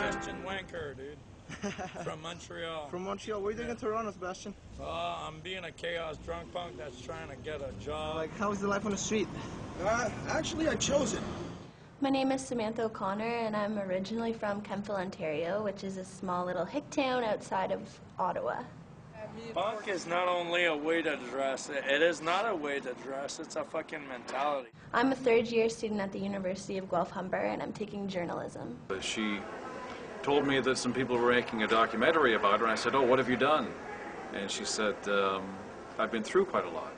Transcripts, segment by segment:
Sebastian Wanker, dude. From Montreal. From Montreal. What are you doing in Toronto, Sebastian? I'm being a chaos drunk punk that's trying to get a job. Like, how's the life on the street? Actually, I chose it. My name is Samantha O'Connor, and I'm originally from Kemptville, Ontario, which is a small little hick town outside of Ottawa. Punk is not only a way to dress, it is not a way to dress, it's a fucking mentality. I'm a third-year student at the University of Guelph-Humber, and I'm taking journalism. She told me that some people were making a documentary about her, and I said, oh, what have you done? And she said, I've been through quite a lot.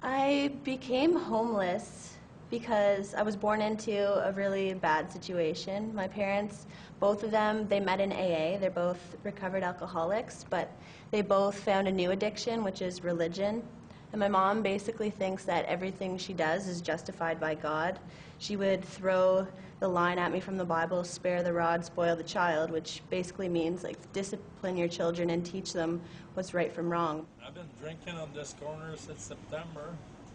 I became homeless because I was born into a really bad situation. My parents, both of them, they met in AA. They're both recovered alcoholics, but they both found a new addiction, which is religion. And my mom basically thinks that everything she does is justified by God. She would throw the line at me from the Bible, spare the rod, spoil the child, which basically means like discipline your children and teach them what's right from wrong. I've been drinking on this corner since September.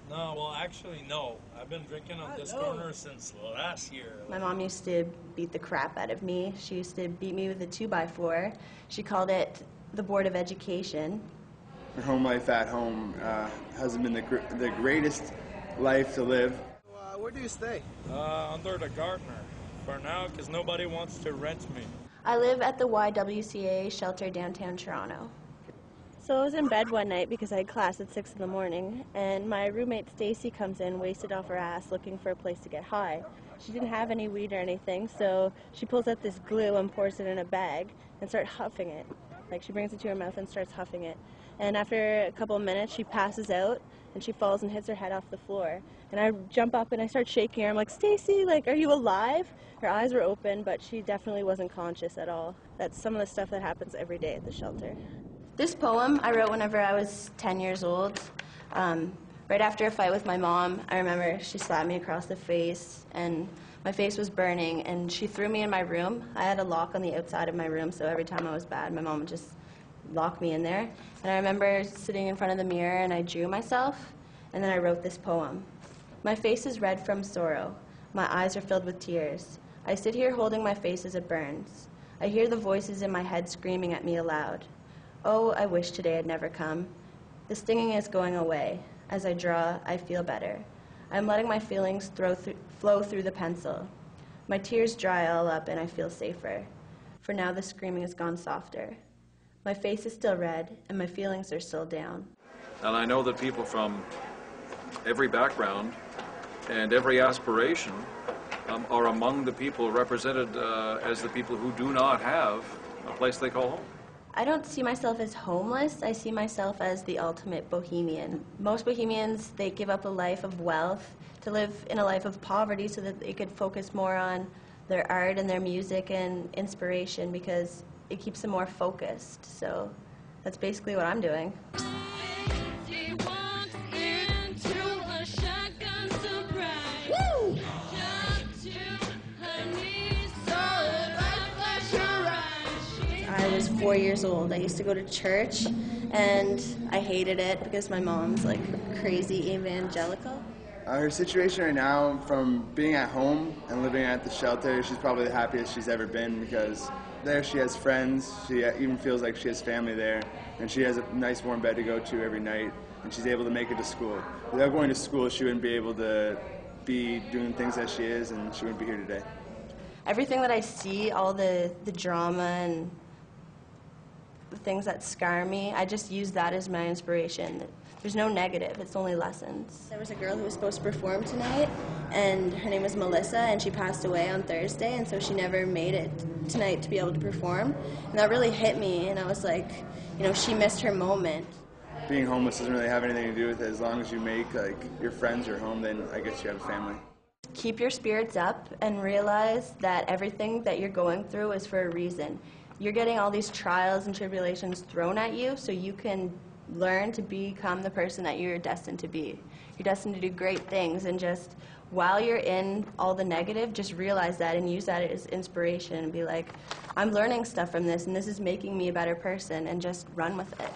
No, well, actually, no. I've been drinking on this corner since last year. My mom used to beat the crap out of me. She used to beat me with a 2x4. She called it the Board of Education. Her home life at home hasn't been the greatest life to live. Where do you stay? Under the Gardner, for now, because nobody wants to rent me. I live at the YWCA shelter downtown Toronto. So I was in bed one night because I had class at 6 in the morning, and my roommate Stacy comes in, wasted off her ass, looking for a place to get high. She didn't have any weed or anything, so she pulls out this glue and pours it in a bag and starts huffing it. Like, she brings it to her mouth and starts huffing it. And after a couple of minutes, she passes out, and she falls and hits her head off the floor. And I jump up and I start shaking her. I'm like, Stacy, like, are you alive? Her eyes were open, but she definitely wasn't conscious at all. That's some of the stuff that happens every day at the shelter. This poem I wrote whenever I was 10 years old. Right after a fight with my mom, I remember she slapped me across the face, and my face was burning, and she threw me in my room. I had a lock on the outside of my room, so every time I was bad, my mom would just lock me in there. And I remember sitting in front of the mirror, and I drew myself, and then I wrote this poem. My face is red from sorrow. My eyes are filled with tears. I sit here holding my face as it burns. I hear the voices in my head screaming at me aloud. Oh, I wish today had never come. The stinging is going away. As I draw, I feel better. I'm letting my feelings flow through the pencil. My tears dry all up and I feel safer. For now the screaming has gone softer. My face is still red and my feelings are still down. And I know that people from every background and every aspiration are among the people represented as the people who do not have a place they call home. I don't see myself as homeless. I see myself as the ultimate bohemian. Most bohemians, they give up a life of wealth to live in a life of poverty so that they could focus more on their art and their music and inspiration because it keeps them more focused. So that's basically what I'm doing. I was 4 years old. I used to go to church, and I hated it because my mom's like crazy evangelical. Her situation right now, from being at home and living at the shelter, she's probably the happiest she's ever been because there she has friends, she even feels like she has family there, and she has a nice warm bed to go to every night, and she's able to make it to school. Without going to school, she wouldn't be able to be doing things as she is, and she wouldn't be here today. Everything that I see, all the drama and the things that scar me, I just use that as my inspiration. There's no negative, it's only lessons. There was a girl who was supposed to perform tonight, and her name was Melissa, and she passed away on Thursday, and so she never made it tonight to be able to perform. And that really hit me, and I was like, you know, she missed her moment. Being homeless doesn't really have anything to do with it. As long as you make your friends your home, then I guess you have a family. Keep your spirits up and realize that everything that you're going through is for a reason. You're getting all these trials and tribulations thrown at you so you can learn to become the person that you're destined to be. You're destined to do great things, and just while you're in all the negative, just realize that and use that as inspiration and be like, I'm learning stuff from this and this is making me a better person, and just run with it.